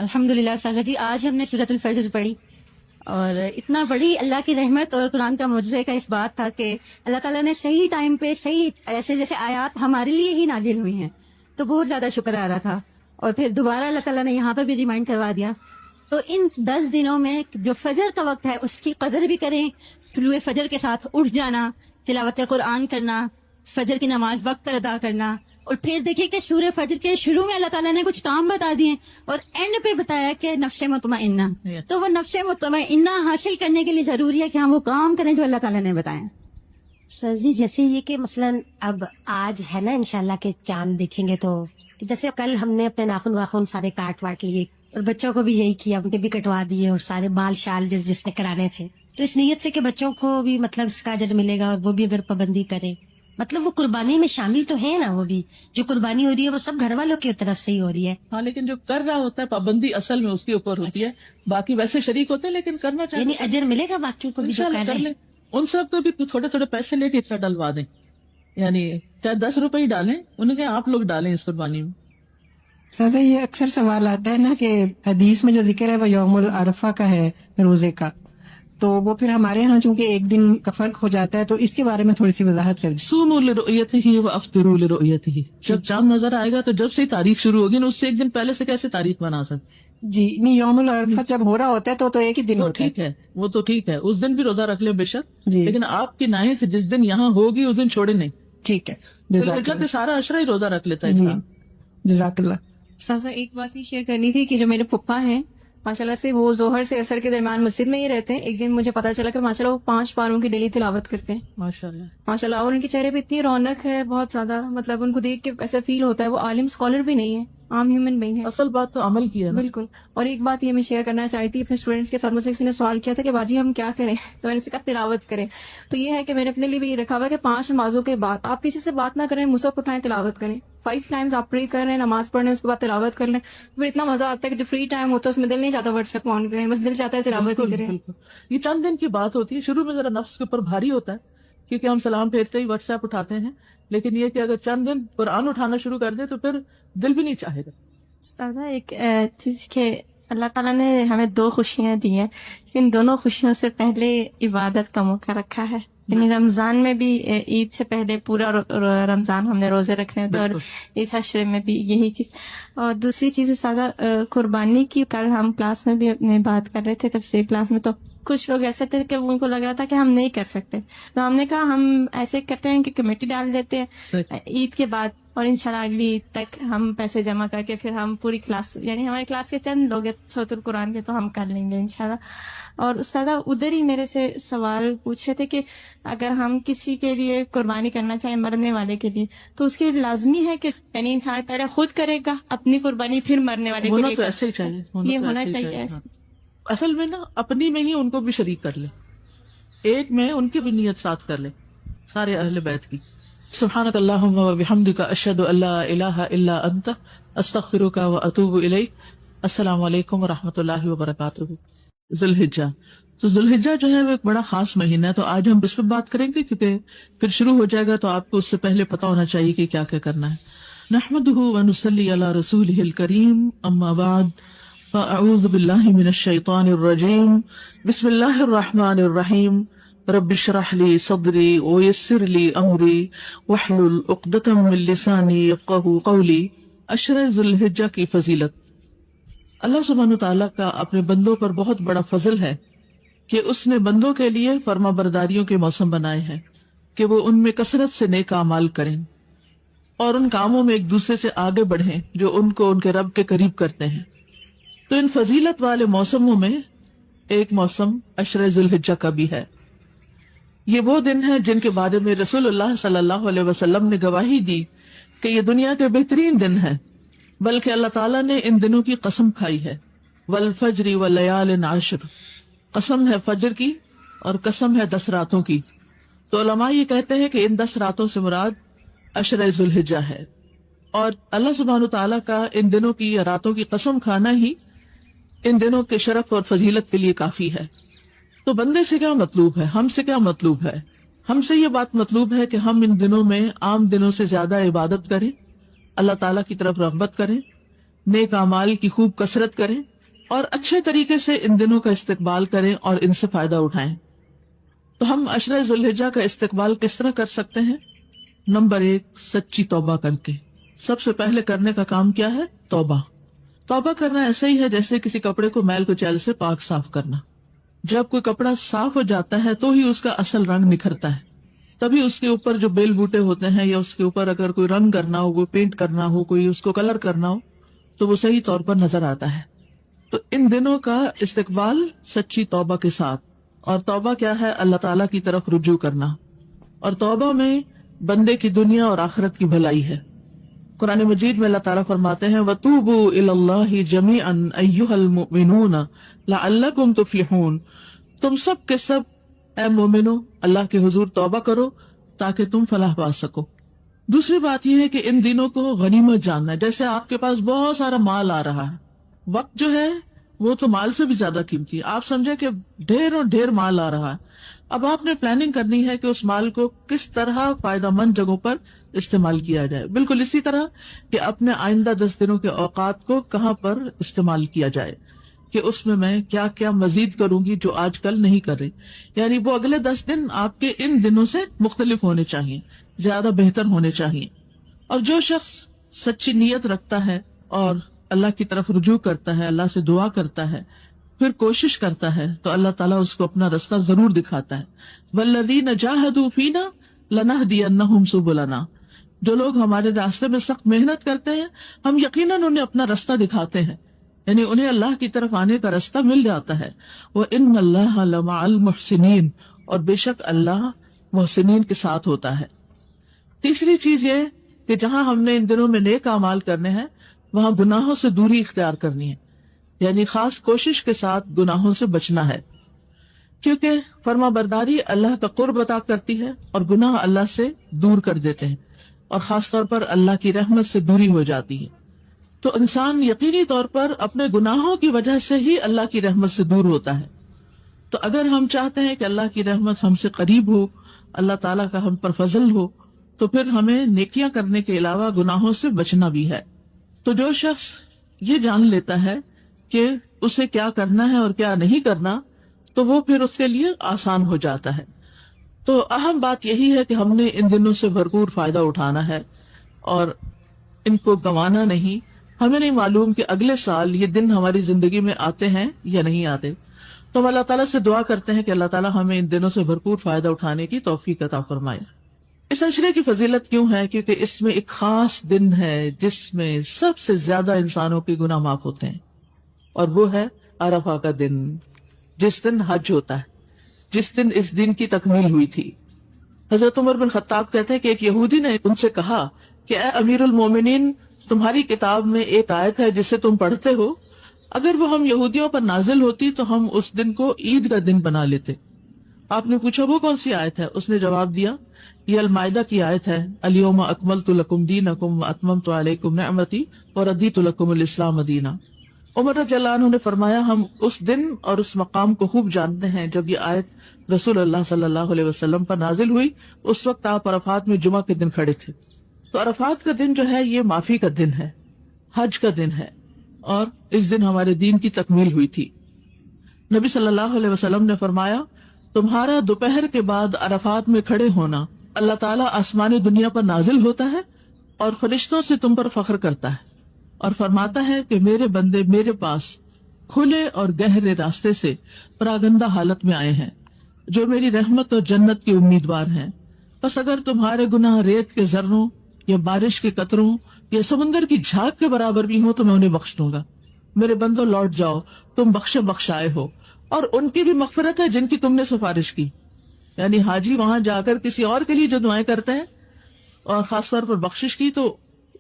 C: الحمدللہ استاذہ جی، آج ہم نے سورۃ الفجر پڑھی اور اتنا بڑی اللہ کی رحمت اور قرآن کا معجزے کا اس بات تھا کہ اللہ تعالیٰ نے صحیح ٹائم پہ صحیح ایسے جیسے آیات ہمارے لیے ہی نازل ہوئی ہیں، تو بہت زیادہ شکر آ رہا تھا. اور پھر دوبارہ اللہ تعالیٰ نے یہاں پر بھی ریمائنڈ کروا دیا. تو ان 10 دنوں میں جو فجر کا وقت ہے اس کی قدر بھی کریں. طلوع فجر کے ساتھ اٹھ جانا، تلاوت قرآن کرنا، فجر کی نماز وقت پر ادا کرنا. اور پھر دیکھیے کہ سورہ فجر کے شروع میں اللہ تعالیٰ نے کچھ کام بتا دیے اور اینڈ پہ بتایا کہ نفس مطمئنہ. تو وہ نفس مطمئنہ حاصل کرنے کے لیے ضروری ہے کہ ہم وہ کام کریں جو اللہ تعالیٰ نے بتایا.
D: سر جی جیسے یہ کہ مثلاً اب آج ہے نا انشاءاللہ کہ چاند دیکھیں گے تو جیسے کل ہم نے اپنے ناخن واخن سارے کاٹ واٹ لیے اور بچوں کو بھی یہی کیا, ان کے بھی کٹوا دیے اور سارے بال شال جس نے کرانے تھے, تو اس نیت سے کہ بچوں کو بھی مطلب اس کا اجر ملے گا اور وہ بھی اگر پابندی کرے, مطلب وہ قربانی میں شامل تو ہے نا, وہ بھی جو قربانی ہو رہی ہے وہ سب گھر والوں کی طرف سے ہی ہو رہی ہے.
A: ہاں لیکن جو کر رہا ہوتا ہے پابندی اصل میں اس کے اوپر ہوتی ہے, باقی ویسے شریک ہوتے ہیں لیکن کرنا چاہیے
D: یعنی اجر ملے گا باقیوں کو بھی جو
A: انشاءاللہ
D: کر
A: کر
D: رہے
A: لیں. ان سب کو بھی تھوڑے تھوڑے پیسے لے کے اس طرح ڈلوا دیں, یعنی چاہے 10 روپے ہی ڈالیں, انہیں کہ آپ لوگ ڈالیں اس قربانی میں.
E: سازا یہ اکثر سوال آتا ہے نا کہ حدیث میں جو ذکر ہے وہ یوم العرفہ کا ہے, روزے کا, تو وہ پھر ہمارے یہاں چونکہ ایک دن کا فرق ہو جاتا ہے, تو اس کے بارے میں تھوڑی سی وضاحت کر دیں.
A: صوموا لرؤیتہ وافطروا لرؤیتہ, جب چاند نظر آئے گا تو جب سے تاریخ شروع ہوگی نا, اس سے ایک دن پہلے سے کیسے تاریخ بنا سکتے؟
E: جی نہیں, یوم العرفہ جب ہو رہا ہوتا ہے تو ایک ہی دن
A: وہ
E: ہوتا ہے.
A: ٹھیک ہے, وہ تو ٹھیک ہے, اس دن بھی روزہ رکھ لیں بے شک,
E: جی
A: لیکن آپ کی نائنتھ جس دن یہاں ہوگی اس دن چھوڑے نہیں.
E: ٹھیک ہے,
A: ذوالحجہ کے سارا عشرہ ہی روزہ رکھ لیتا ہے
E: جی
A: انسان.
E: جزاک اللہ.
F: سازا ایک بات یہ شیئر کرنی تھی کہ جو میرے پپا ہیں ماشاءاللہ سے وہ ظہر سے عصر کے درمیان مسجد میں ہی رہتے ہیں. ایک دن مجھے پتا چلا کہ ماشاءاللہ وہ 5 پاروں کی ڈیلی تلاوت کرتے ہیں
A: ماشاءاللہ
F: ماشاءاللہ, اور ان کے چہرے پہ اتنی رونق ہے بہت زیادہ, مطلب ان کو دیکھ کے ایسا فیل ہوتا ہے وہ عالم اسکالر بھی نہیں ہے, عام ہیومن بینگ ہے.
A: اصل بات تو عمل کی ہے نا.
F: بالکل. اور ایک بات یہ میں شیئر کرنا چاہتی تھی اپنے اسٹوڈینٹس کے ساتھ, مجھ سے کسی نے سوال کیا تھا کہ باجی ہم کیا کریں, تو میں نے کہا تلاوت کریں. تو یہ ہے کہ میں نے اپنے لیے بھی یہ رکھا ہوا ہے کہ 5 نمازوں کے بعد آپ کسی سے بات نہ کریں, مصحف اٹھائیں تلاوت کریں. 5 ٹائمز آپ پری کر رہے ہیں, نماز پڑھ رہے ہیں, اس کے بعد تلاوت کر لیں, پھر اتنا مزہ آتا ہے کہ جو فری ٹائم ہوتا ہے اس میں دل نہیں چاہتا واٹس ایپ آن کریں, بس دل چاہتا ہے تلاوت ہی کریں.
A: بالکل. یہ چند دن کی بات ہوتی ہے, شروع میں ذرا نفس کے اوپر بھاری ہوتا ہے کیونکہ ہم سلام پھیرتے ہی واٹس ایپ اٹھاتے ہیں, لیکن یہ کہ اگر چند دن قرآن اٹھانا شروع کر دیں تو پھر دل بھی نہیں چاہے گا.
G: استاذہ ایک چیز کہ اللہ تعالیٰ نے ہمیں 2 خوشیاں دی ہیں, ان دونوں خوشیوں سے پہلے عبادت کا موقع رکھا ہے. یعنی رمضان میں بھی عید سے پہلے پورا رمضان ہم نے روزے رکھنے ہوتے, اور اس عشرے میں بھی یہی چیز. اور دوسری چیز سادہ قربانی کی, کل ہم کلاس میں بھی اپنی بات کر رہے تھے تفسیر کلاس میں, تو کچھ لوگ ایسے تھے کہ ان کو لگ رہا تھا کہ ہم نہیں کر سکتے, تو ہم نے کہا ہم ایسے کرتے ہیں کہ کمیٹی ڈال دیتے ہیں عید کے بعد, اور انشاءاللہ اگلی عید تک ہم پیسے جمع کر کے پھر ہم پوری کلاس, یعنی ہماری کلاس کے چند لوگ ہیں سورۃ القرآن کے, تو ہم کر لیں گے انشاءاللہ. اور استاد ادھر ہی میرے سے سوال پوچھ رہے تھے کہ اگر ہم کسی کے لیے قربانی کرنا چاہیں مرنے والے کے لیے, تو اس کے لیے لازمی ہے کہ یعنی انسان پہلے خود کرے گا اپنی قربانی پھر مرنے والے کے
A: ہونا
G: لیے,
A: تو ایسے ہی چاہیے,
G: یہ ہونا چاہیے ایسے.
A: اصل میں نا اپنی میں ہی ان کو بھی شریک کر لے, ایک میں ان کی بھی نیت ساتھ کر لے سارے اہل بیت کی. سبحانک اللہم و بحمدک اشہد ان لا الہ الا انت استغفرک و اتوب الیک. السلام علیکم و رحمۃ اللہ وبرکاتہ. ذوالحجہ, تو ذوالحجہ جو ہے وہ ایک بڑا خاص مہینہ ہے, تو آج ہم اس پہ بات کریں گے کیونکہ پھر شروع ہو جائے گا تو آپ کو اس سے پہلے پتا ہونا چاہیے کہ کیا کیا کرنا ہے. نحمدہ و نصلی علی رسولہ الکریم, اما بعد فاعوذ باللہ من الشیطان الرجیم, بسم اللہ الرحمن الرحیم. رب اشرح لی صدری ویسر لی امری واحلل عقدۃ من لسانی یفقہوا قولی. عشرہ ذوالحجہ کی فضیلت. اللہ سبحانہ تعالیٰ کا اپنے بندوں پر بہت بڑا فضل ہے کہ اس نے بندوں کے لیے فرما برداریوں کے موسم بنائے ہیں کہ وہ ان میں کثرت سے نیک اعمال کریں اور ان کاموں میں ایک دوسرے سے آگے بڑھیں جو ان کو ان کے رب کے قریب کرتے ہیں. تو ان فضیلت والے موسموں میں ایک موسم عشرہ ذوالحجہ کا بھی ہے. یہ وہ دن ہیں جن کے بارے میں رسول اللہ صلی اللہ علیہ وسلم نے گواہی دی کہ یہ دنیا کے بہترین دن ہیں, بلکہ اللہ تعالیٰ نے ان دنوں کی قسم کھائی ہے. والفجر ولیال عشر, قسم ہے فجر کی اور قسم ہے 10 راتوں کی. تو علماء یہ کہتے ہیں کہ ان 10 راتوں سے مراد عشرہ ذوالحجہ ہے, اور اللہ سبحانہ تعالیٰ کا ان دنوں کی یا راتوں کی قسم کھانا ہی ان دنوں کے شرف اور فضیلت کے لیے کافی ہے. تو بندے سے کیا مطلوب ہے, ہم سے کیا مطلوب ہے؟ ہم سے یہ بات مطلوب ہے کہ ہم ان دنوں میں عام دنوں سے زیادہ عبادت کریں, اللہ تعالیٰ کی طرف رغبت کریں, نیک اعمال کی خوب کثرت کریں اور اچھے طریقے سے ان دنوں کا استقبال کریں اور ان سے فائدہ اٹھائیں. تو ہم عشرہ ذوالحجہ کا استقبال کس طرح کر سکتے ہیں؟ نمبر 1, سچی توبہ کر کے. سب سے پہلے کرنے کا کام کیا ہے؟ توبہ. توبہ کرنا ایسا ہی ہے جیسے کسی کپڑے کو میل کچیل سے پاک صاف کرنا. جب کوئی کپڑا صاف ہو جاتا ہے تو ہی اس کا اصل رنگ نکھرتا ہے, تبھی اس کے اوپر جو بیل بوٹے ہوتے ہیں یا اس کے اوپر اگر کوئی رنگ کرنا ہو, کوئی پینٹ کرنا ہو, کوئی اس کو کلر کرنا ہو تو وہ صحیح طور پر نظر آتا ہے. تو ان دنوں کا استقبال سچی توبہ کے ساتھ, اور توبہ کیا ہے؟ اللہ تعالیٰ کی طرف رجوع کرنا. اور توبہ میں بندے کی دنیا اور آخرت کی بھلائی ہے. قرآن مجید میں اللہ تعالیٰ فرماتے ہیں وَتُوبُوا إِلَى اللَّهِ جَمِيعًا أَيُّهَا الْمُؤْمِنُونَ لَعَلَّكُمْ تُفْلِحُونَ. تم سب کے سب اے مومنو اللہ کے حضور توبہ کرو تاکہ تم فلاح پا سکو. دوسری بات یہ ہے کہ ان دنوں کو غنیمت جاننا ہے. جیسے آپ کے پاس بہت سارا مال آ رہا ہے, وقت جو ہے وہ تو مال سے بھی زیادہ قیمتی ہے. آپ سمجھے کہ ڈھیر اور ڈھیر مال آ رہا ہے. اب آپ نے پلاننگ کرنی ہے کہ اس مال کو کس طرح فائدہ مند جگہوں پر استعمال کیا جائے. بالکل اسی طرح کہ اپنے آئندہ 10 دنوں کے اوقات کو کہاں پر استعمال کیا جائے, کہ اس میں کیا کیا مزید کروں گی جو آج کل نہیں کر رہی. یعنی وہ اگلے 10 دن آپ کے ان دنوں سے مختلف ہونے چاہیے, زیادہ بہتر ہونے چاہیے. اور جو شخص سچی نیت رکھتا ہے اور اللہ کی طرف رجوع کرتا ہے, اللہ سے دعا کرتا ہے, پھر کوشش کرتا ہے, تو اللہ تعالیٰ اس کو اپنا رستہ ضرور دکھاتا ہے. وَالَّذِينَ جَاهَدُوا فِينَا لَنَهْدِيَنَّهُمْ سُبُلَنَا. جو لوگ ہمارے راستے میں سخت محنت کرتے ہیں ہم یقیناً انہیں اپنا رستہ دکھاتے ہیں, یعنی انہیں اللہ کی طرف آنے کا رستہ مل جاتا ہے. وَإِنَّ اللَّهَ لَمَعَ الْمُحْسِنِينَ. اور بے شک اللہ محسنین کے ساتھ ہوتا ہے. تیسری چیز یہ کہ جہاں ہم نے ان دنوں میں نیک اعمال کرنے ہیں وہاں گناہوں سے دوری اختیار کرنی ہے, یعنی خاص کوشش کے ساتھ گناہوں سے بچنا ہے, کیونکہ فرما برداری اللہ کا قرب عطا کرتی ہے اور گناہ اللہ سے دور کر دیتے ہیں, اور خاص طور پر اللہ کی رحمت سے دوری ہو جاتی ہے. تو انسان یقینی طور پر اپنے گناہوں کی وجہ سے ہی اللہ کی رحمت سے دور ہوتا ہے. تو اگر ہم چاہتے ہیں کہ اللہ کی رحمت ہم سے قریب ہو, اللہ تعالیٰ کا ہم پر فضل ہو, تو پھر ہمیں نیکیاں کرنے کے علاوہ گناہوں سے بچنا بھی ہے. تو جو شخص یہ جان لیتا ہے کہ اسے کیا کرنا ہے اور کیا نہیں کرنا, تو وہ پھر اس کے لیے آسان ہو جاتا ہے. تو اہم بات یہی ہے کہ ہم نے ان دنوں سے بھرپور فائدہ اٹھانا ہے اور ان کو گنوانا نہیں. ہمیں نہیں معلوم کہ اگلے سال یہ دن ہماری زندگی میں آتے ہیں یا نہیں آتے. تو ہم اللہ تعالیٰ سے دعا کرتے ہیں کہ اللہ تعالیٰ ہمیں ان دنوں سے بھرپور فائدہ اٹھانے کی توفیق عطا فرمائے. اس عشرے کی فضیلت کیوں ہے؟ کیونکہ اس میں ایک خاص دن ہے جس میں سب سے زیادہ انسانوں کے گناہ معاف ہوتے ہیں, اور وہ ہے عرفہ کا دن, جس دن حج ہوتا ہے, جس دن اس دن کی تکمیل ہوئی تھی. حضرت عمر بن خطاب کہتے ہیں کہ ایک یہودی نے ان سے کہا کہ اے امیر المومنین, تمہاری کتاب میں ایک آیت ہے جسے تم پڑھتے ہو, اگر وہ ہم یہودیوں پر نازل ہوتی تو ہم اس دن کو عید کا دن بنا لیتے. آپ نے پوچھا وہ کون سی آیت ہے؟ اس نے جواب دیا یہ المائدہ کی آیت ہے, الیوم اکملت لکم دینکم واتممت علیکم نعمتی ورضیت لکم الاسلام دینا. عمر رضی اللہ عنہ نے فرمایا ہم اس دن اور اس مقام کو خوب جانتے ہیں جب یہ آیت رسول اللہ صلی اللہ علیہ وسلم پر نازل ہوئی. اس وقت آپ عرفات میں جمعہ کے دن کھڑے تھے. تو عرفات کا دن جو ہے یہ معافی کا دن ہے, حج کا دن ہے, اور اس دن ہمارے دین کی تکمیل ہوئی تھی. نبی صلی اللہ علیہ وسلم نے فرمایا تمہارا دوپہر کے بعد عرفات میں کھڑے ہونا اللہ تعالیٰ آسمان دنیا پر نازل ہوتا ہے اور فرشتوں سے تم پر فخر کرتا ہے اور فرماتا ہے کہ میرے بندے میرے پاس کھلے اور گہرے راستے سے پراگندہ حالت میں آئے ہیں جو میری رحمت اور جنت کے امیدوار ہیں. بس اگر تمہارے گناہ ریت کے ذروں یا بارش کے قطروں یا سمندر کی جھاگ کے برابر بھی ہوں تو میں انہیں بخش دوں گا. میرے بندوں لوٹ جاؤ, تم بخشائے ہو, اور ان کی بھی مغفرت ہے جن کی تم نے سفارش کی. یعنی حاجی وہاں جا کر کسی اور کے لیے جو دعائیں کرتے ہیں اور خاص طور پر بخشش کی تو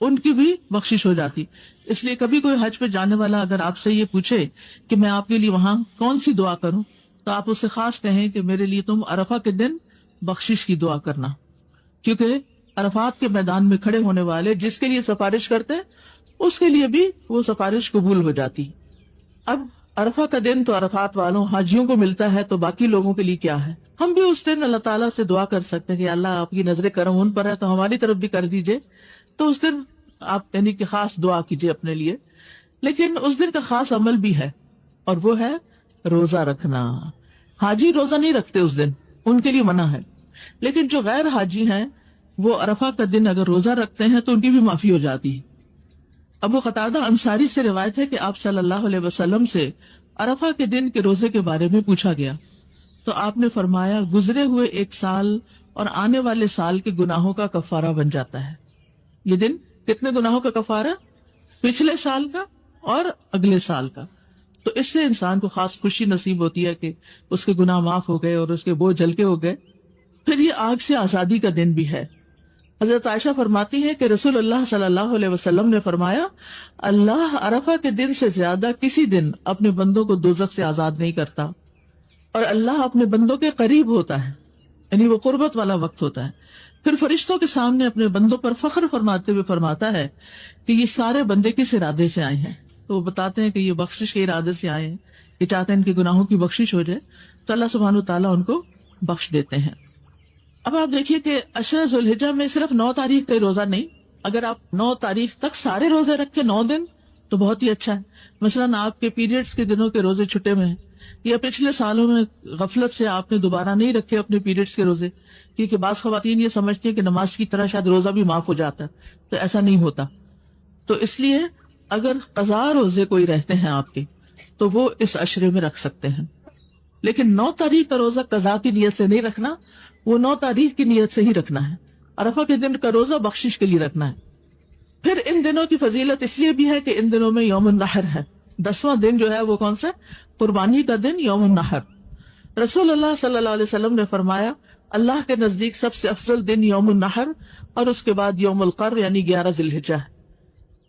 A: ان کی بھی بخشش ہو جاتی. اس لیے کبھی کوئی حج پہ جانے والا اگر آپ سے یہ پوچھے کہ میں آپ کے لیے وہاں کون سی دعا کروں, تو آپ اس سے خاص کہیں کہ میرے لیے تم عرفہ کے دن بخشش کی دعا کرنا, کیونکہ عرفات کے میدان میں کھڑے ہونے والے جس کے لیے سفارش کرتے اس کے لیے بھی وہ سفارش قبول ہو جاتی. اب عرفہ کا دن تو عرفات والوں حاجیوں کو ملتا ہے, تو باقی لوگوں کے لیے کیا ہے؟ ہم بھی اس دن اللہ تعالیٰ سے دعا کر سکتے ہیں کہ اللہ آپ کی نظر کرم ان پر ہے تو ہماری طرف بھی کر دیجئے. تو اس دن آپ یعنی کہ خاص دعا کیجئے اپنے لیے. لیکن اس دن کا خاص عمل بھی ہے اور وہ ہے روزہ رکھنا. حاجی روزہ نہیں رکھتے اس دن, ان کے لیے منع ہے, لیکن جو غیر حاجی ہیں وہ عرفہ کا دن اگر روزہ رکھتے ہیں تو ان کی بھی معافی ہو جاتی ہے. ابو قتادہ انصاری سے روایت ہے کہ آپ صلی اللہ علیہ وسلم سے عرفہ کے دن کے روزے کے بارے میں پوچھا گیا تو آپ نے فرمایا گزرے ہوئے ایک سال اور آنے والے سال کے گناہوں کا کفارہ بن جاتا ہے. یہ دن کتنے گناہوں کا کفارہ؟ پچھلے سال کا اور اگلے سال کا. تو اس سے انسان کو خاص خوشی نصیب ہوتی ہے کہ اس کے گناہ معاف ہو گئے اور اس کے بوجھ ہلکے ہو گئے. پھر یہ آگ سے آزادی کا دن بھی ہے. حضرت عائشہ فرماتی ہیں کہ رسول اللہ صلی اللہ علیہ وسلم نے فرمایا اللہ عرفہ کے دن سے زیادہ کسی دن اپنے بندوں کو دوزخ سے آزاد نہیں کرتا، اور اللہ اپنے بندوں کے قریب ہوتا ہے، یعنی وہ قربت والا وقت ہوتا ہے. پھر فرشتوں کے سامنے اپنے بندوں پر فخر فرماتے ہوئے فرماتا ہے کہ یہ سارے بندے کس ارادے سے آئے ہیں. تو وہ بتاتے ہیں کہ یہ بخشش کے ارادے سے آئے ہیں، یہ چاہتے ہیں ان کے گناہوں کی بخشش ہو جائے، تو اللہ سبحانہ وتعالیٰ ان کو بخش دیتے ہیں. اب آپ دیکھیے کہ عشرہ ذوالحجہ میں صرف 9 تاریخ کا روزہ نہیں، اگر آپ 9 تاریخ تک سارے روزے رکھے 9 دن تو بہت ہی اچھا ہے. مثلاً آپ کے پیریڈز کے دنوں کے روزے چھٹے ہوئے ہیں، یا پچھلے سالوں میں غفلت سے آپ نے دوبارہ نہیں رکھے اپنے پیریڈز کے روزے، کیونکہ بعض خواتین یہ سمجھتی ہیں کہ نماز کی طرح شاید روزہ بھی معاف ہو جاتا ہے، تو ایسا نہیں ہوتا. تو اس لیے اگر قضا روزے کوئی رہتے ہیں آپ کے تو وہ اس عشرے میں رکھ سکتے ہیں، لیکن 9 تاریخ کا روزہ قضا کی نیت سے نہیں رکھنا، وہ 9 تاریخ کی نیت سے ہی رکھنا ہے. عرفہ کے دن کا روزہ بخشش کے لیے رکھنا ہے. پھر ان دنوں کی فضیلت اس لیے بھی ہے کہ ان دنوں میں یوم النحر ہے. 10واں دن جو ہے وہ کون سا؟ قربانی کا دن، یوم النحر. رسول اللہ صلی اللہ علیہ وسلم نے فرمایا اللہ کے نزدیک سب سے افضل دن یوم النحر اور اس کے بعد یوم القر یعنی 11 ذی الحجہ ہے.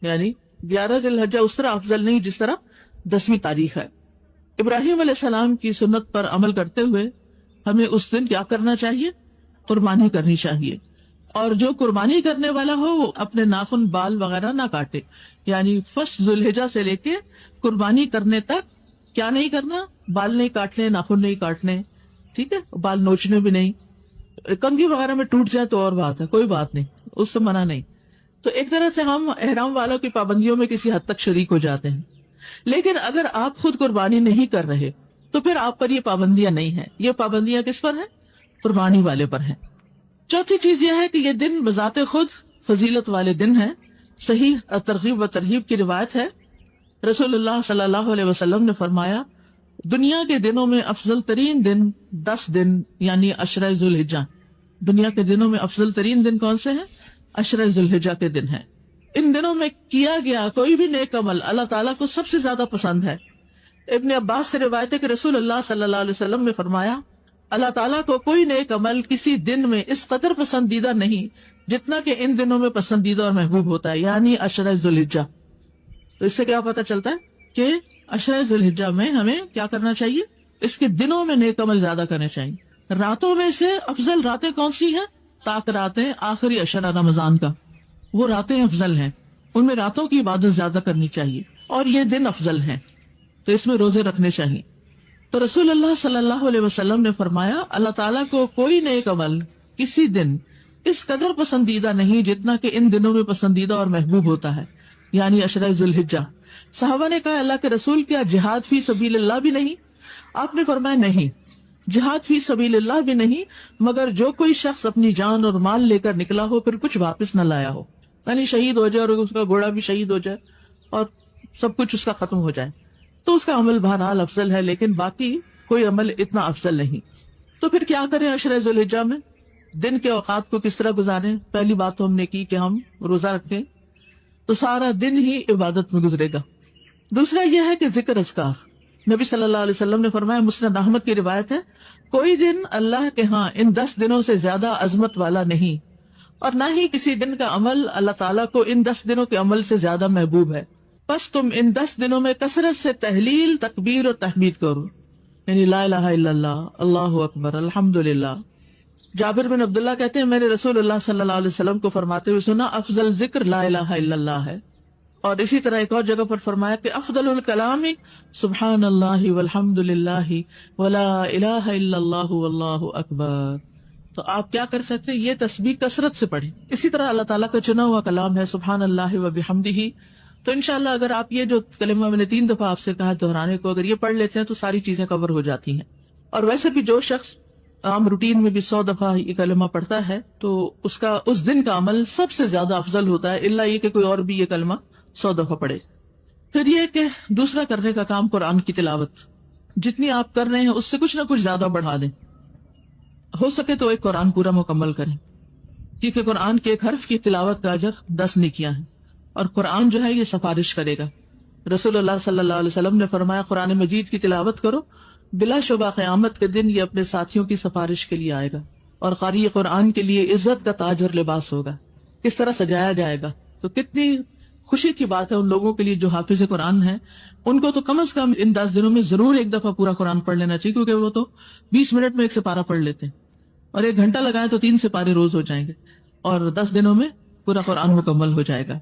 A: یعنی 11 ذی الحجہ اس طرح افضل نہیں جس طرح 10ویں تاریخ ہے. ابراہیم علیہ السلام کی سنت پر عمل کرتے ہوئے ہمیں اس دن کیا کرنا چاہیے؟ قربانی کرنی چاہیے. اور جو قربانی کرنے والا ہو وہ اپنے ناخن بال وغیرہ نہ کاٹے، یعنی فرسٹ ذی الحجہ سے لے کے قربانی کرنے تک کیا نہیں کرنا؟ بال نہیں کاٹنے، ناخن نہیں کاٹنے، ٹھیک ہے، بال نوچنے بھی نہیں. کنگھی وغیرہ میں ٹوٹ جائے تو اور بات ہے، کوئی بات نہیں، اس سے منع نہیں. تو ایک طرح سے ہم احرام والوں کی پابندیوں میں کسی حد تک شریک ہو جاتے ہیں. لیکن اگر آپ خود قربانی نہیں کر رہے تو پھر آپ پر یہ پابندیاں نہیں ہیں. یہ پابندیاں کس پر ہیں؟ قربانی والے پر ہیں. چوتھی چیز یہ ہے کہ یہ دن بذات خود فضیلت والے دن ہیں. صحیح ترغیب و ترہیب کی روایت ہے، رسول اللہ صلی اللہ علیہ وسلم نے فرمایا دنیا کے دنوں میں افضل ترین دن 10 دن یعنی عشرہ ذی الحجہ. دنیا کے دنوں میں افضل ترین دن کون سے ہیں؟ عشرہ ذی الحجہ کے دن ہیں. ان دنوں میں کیا گیا کوئی بھی نیک عمل اللہ تعالیٰ کو سب سے زیادہ پسند ہے. ابن عباس سے روایت ہے کہ رسول اللہ صلی اللہ علیہ وسلم نے فرمایا اللہ تعالیٰ کو کوئی نیک عمل کسی دن میں اس قدر پسندیدہ نہیں جتنا کہ ان دنوں میں پسندیدہ اور محبوب ہوتا ہے، یعنی عشرہ ذی الحجہ. تو اس سے کیا پتہ چلتا ہے کہ عشرہ ذی الحجہ میں ہمیں کیا کرنا چاہیے؟ اس کے دنوں میں نیک عمل زیادہ کرنے چاہیے. راتوں میں سے افضل راتیں کون سی ہیں؟ طاق راتیں، آخری عشرہ رمضان کا، وہ راتیں افضل ہیں، ان میں راتوں کی عبادت زیادہ کرنی چاہیے، اور یہ دن افضل ہیں تو اس میں روزے رکھنے چاہیے. تو رسول اللہ صلی اللہ علیہ وسلم نے فرمایا اللہ تعالیٰ کو کوئی نیک عمل کسی دن اس قدر پسندیدہ نہیں جتنا کہ ان دنوں میں پسندیدہ اور محبوب ہوتا ہے، یعنی عشرہ ذی الحجہ. صحابہ نے کہا اللہ کے رسول کیا جہاد فی سبیل اللہ بھی نہیں؟ آپ نے فرمایا نہیں، جہاد فی سبیل اللہ بھی نہیں، مگر جو کوئی شخص اپنی جان اور مال لے کر نکلا ہو پھر کچھ واپس نہ لایا ہو، یعنی شہید ہو جائے اور اس کا گھوڑا بھی شہید ہو جائے اور سب کچھ اس کا ختم ہو جائے تو اس کا عمل بہرحال افضل ہے، لیکن باقی کوئی عمل اتنا افضل نہیں. تو پھر کیا کریں عشرہ ذی الحجہ میں؟ دن کے اوقات کو کس طرح گزاریں؟ پہلی بات تو ہم نے کی کہ ہم روزہ رکھیں تو سارا دن ہی عبادت میں گزرے گا. دوسرا یہ ہے کہ ذکر اذکار. نبی صلی اللہ علیہ وسلم نے فرمایا، مسند احمد کی روایت ہے، کوئی دن اللہ کے ہاں ان 10 دنوں سے زیادہ عظمت والا نہیں، اور نہ ہی کسی دن کا عمل اللہ تعالیٰ کو ان 10 دنوں کے عمل سے زیادہ محبوب ہے. بس تم ان 10 دنوں میں کثرت سے تحلیل، تکبیر اور تحمید کرو، یعنی لا الہ الا اللہ، اللہ اکبر، الحمدللہ. جابر بن عبداللہ کہتے ہیں میں نے رسول اللہ صلی اللہ علیہ وسلم کو فرماتے ہوئے سنا افضل ذکر لا الہ الا اللہ ہے. اور اسی طرح ایک اور جگہ پر فرمایا کہ افضل الکلام سبحان اللہ والحمد للہ ولا الہ الا اللہ واللہ اکبر. تو آپ کیا کر سکتے ہیں؟ یہ تسبیح کثرت سے پڑھیں. اسی طرح اللہ تعالیٰ کا چنا ہوا کلام ہے سبحان اللہ وبحمدہ. تو انشاءاللہ اگر آپ یہ جو کلمہ میں نے 3 دفعہ آپ سے کہا دہرانے کو، اگر یہ پڑھ لیتے ہیں تو ساری چیزیں کور ہو جاتی ہیں. اور ویسے بھی جو شخص عام روٹین میں بھی 100 دفعہ یہ کلمہ پڑھتا ہے تو اس کا اس دن کا عمل سب سے زیادہ افضل ہوتا ہے، الا یہ کہ کوئی اور بھی یہ کلمہ 100 دفعہ پڑھے. پھر یہ کہ دوسرا کرنے کا کام قرآن کی تلاوت، جتنی آپ کر رہے ہیں اس سے کچھ نہ کچھ زیادہ بڑھا دیں. ہو سکے تو ایک قرآن پورا مکمل کریں، کیونکہ قرآن کے ایک حرف کی تلاوت کا اجر 10 نیکیاں ہیں، اور قرآن جو ہے یہ سفارش کرے گا. رسول اللہ صلی اللہ علیہ وسلم نے فرمایا قرآن مجید کی تلاوت کرو، بلا شبہ قیامت کے دن یہ اپنے ساتھیوں کی سفارش کے لیے آئے گا. اور قاری قرآن کے لیے عزت کا تاج اور لباس ہوگا. کس طرح سجایا جائے گا. تو کتنی خوشی کی بات ہے ان لوگوں کے لیے جو حافظ قرآن ہیں. ان کو تو کم از کم ان 10 دنوں میں ضرور ایک دفعہ پورا قرآن پڑھ لینا چاہیے, کیونکہ وہ تو 20 منٹ میں 1 سپارہ پڑھ لیتے ہیں, اور 1 گھنٹہ لگائے تو 3 سپارے روز ہو جائیں گے, اور 10 دنوں میں پورا قرآن مکمل ہو جائے گا.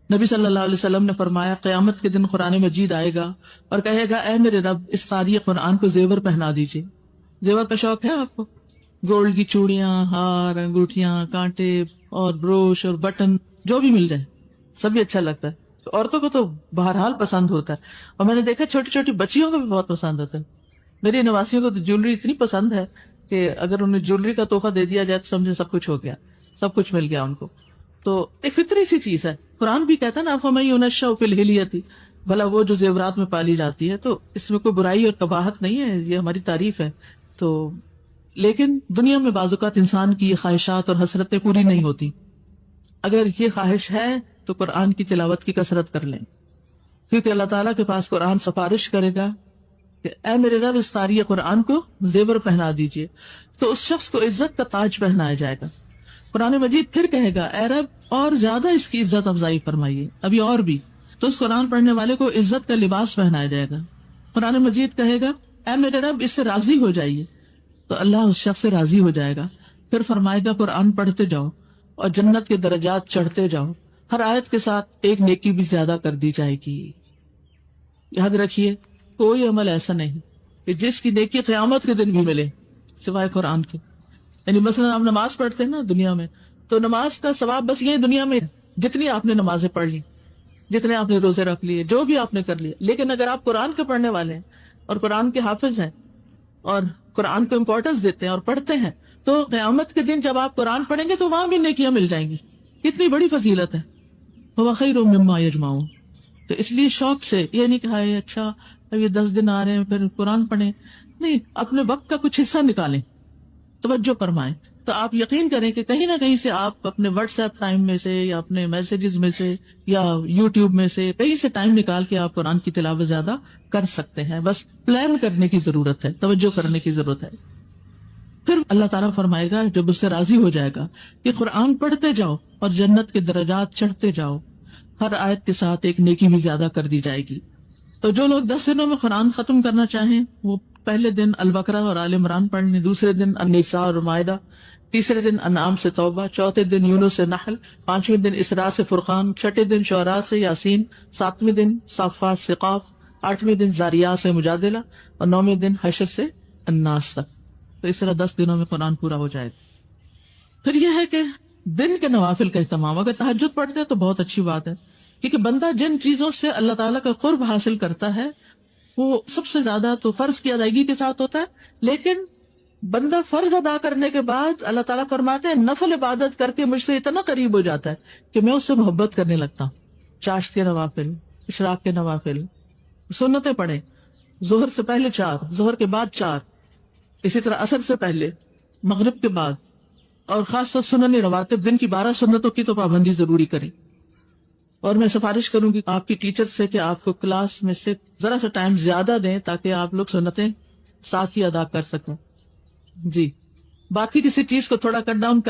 A: نبی صلی اللہ علیہ وسلم نے فرمایا قیامت کے دن قرآن مجید آئے گا اور کہے گا اے میرے رب اس قاری قرآن کو زیور پہنا دیجئے. زیور کا شوق ہے آپ کو؟ گولڈ کی چوڑیاں, ہار, انگوٹھیاں, کانٹے اور بروش اور بٹن جو بھی مل جائے سب بھی اچھا لگتا ہے. عورتوں کو تو بہرحال پسند ہوتا ہے, اور میں نے دیکھا چھوٹی چھوٹی بچیوں کو بھی بہت پسند ہوتا ہے. میری نواسیوں کو تو جیولری اتنی پسند ہے کہ اگر انہیں جیولری کا تحفہ دے دیا جائے تو سمجھے سب کچھ ہو گیا, سب کچھ مل گیا ان کو. تو ایک فطری سی چیز ہے. قرآن بھی کہتا ہے نا فَمَن يُنَشَّأُ فِي الْحِلْيَةِ, بھلا وہ جو زیورات میں پالی جاتی ہے, تو اس میں کوئی برائی اور قباحت نہیں ہے, یہ ہماری تعریف ہے. تو لیکن دنیا میں بعض اوقات انسان کی یہ خواہشات اور حسرتیں پوری نہیں ہوتی. اگر یہ خواہش ہے تو قرآن کی تلاوت کی کثرت کر لیں, کیونکہ اللہ تعالیٰ کے پاس قرآن سفارش کرے گا کہ اے میرے رب اس قاری قرآن کو زیور پہنا دیجئے, تو اس شخص کو عزت کا تاج پہنایا جائے گا. قرآن مجید پھر کہے گا اے رب اور زیادہ اس کی عزت افزائی فرمائیے, ابھی اور بھی. تو اس قرآن پڑھنے والے کو عزت کا لباس پہنایا جائے گا. قرآن مجید کہے گا اے میرے رب اس سے راضی ہو جائیے, تو اللہ اس شخص سے راضی ہو جائے گا. پھر فرمائے گا قرآن پڑھتے جاؤ اور جنت کے درجات چڑھتے جاؤ, ہر آیت کے ساتھ ایک نیکی بھی زیادہ کر دی جائے گی. یاد رکھیے کوئی عمل ایسا نہیں کہ جس کی نیکی قیامت کے دن بھی ملے سوائے قرآن کے. یعنی مثلا آپ نماز پڑھتے ہیں نا دنیا میں, تو نماز کا ثواب بس یہ دنیا میں جتنی آپ نے نمازیں پڑھ لی, جتنے آپ نے روزے رکھ لیے, جو بھی آپ نے کر لیا. لیکن اگر آپ قرآن کے پڑھنے والے ہیں اور قرآن کے حافظ ہیں اور قرآن کو امپورٹنس دیتے ہیں اور پڑھتے ہیں, تو قیامت کے دن جب آپ قرآن پڑھیں گے تو وہاں بھی نیکیاں مل جائیں گی. کتنی بڑی فضیلت ہے. وہ خیر مما یجمعون. تو اس لیے شوق سے یہ نہیں کہا ہے اچھا اب یہ 10 دن آ رہے ہیں پھر قرآن پڑھیں, نہیں, اپنے وقت کا کچھ حصہ نکالیں, توجہ فرمائیں. تو آپ یقین کریں کہ کہیں نہ کہیں سے آپ اپنے واٹس ایپ ٹائم میں سے یا اپنے میسیجز میں سے یا یوٹیوب میں سے کہیں سے ٹائم نکال کے آپ قرآن کی تلاوت زیادہ کر سکتے ہیں. بس پلان کرنے کی ضرورت ہے, توجہ کرنے کی ضرورت ہے. پھر اللہ تعالیٰ فرمائے گا جب اس سے راضی ہو جائے گا کہ قرآن پڑھتے جاؤ اور جنت کے درجات چڑھتے جاؤ, ہر آیت کے ساتھ ایک نیکی بھی زیادہ کر دی جائے گی. تو جو لوگ 10 دنوں میں قرآن ختم کرنا چاہیں وہ پہلے دن البقرہ اور آل عمران پڑھ لیں, دوسرے دن النساء اور مائدہ, تیسرے دن انعام سے توبہ, چوتھے دن یونس سے نحل, پانچویں دن اسراء سے فرقان, چھٹے دن شعراء سے یاسین, ساتویں دن صافات سے قاف, آٹھویں دن زاریات سے مجادلہ, اور نویں دن حشر سے الناس تک. تو اس طرح 10 دنوں میں قرآن پورا ہو جائے گا. پھر یہ ہے کہ دن کے نوافل کا اہتمام, اگر تہجد پڑھتے ہیں تو بہت اچھی بات ہے, کیونکہ بندہ جن چیزوں سے اللہ تعالیٰ کا قرب حاصل کرتا ہے وہ سب سے زیادہ تو فرض کی ادائیگی کے ساتھ ہوتا ہے. لیکن بندہ فرض ادا کرنے کے بعد اللہ تعالیٰ فرماتے ہیں نفل عبادت کر کے مجھ سے اتنا قریب ہو جاتا ہے کہ میں اس سے محبت کرنے لگتا ہوں. چاشت کے نوافل, اشراق کے نوافل, سنتیں پڑھیں, ظہر سے پہلے 4, ظہر کے بعد 4, اسی طرح عصر سے پہلے, مغرب کے بعد, اور خاص طور سنن رواتب دن کی 12 سنتوں کی تو پابندی ضروری کریں. اور میں سفارش کروں گی آپ کی ٹیچر سے کہ آپ کو کلاس میں سے ذرا سا ٹائم زیادہ دیں تاکہ آپ لوگ سنتیں ساتھ ہی ادا کر سکیں. جی, باقی کسی چیز کو تھوڑا کٹ ڈاؤن کر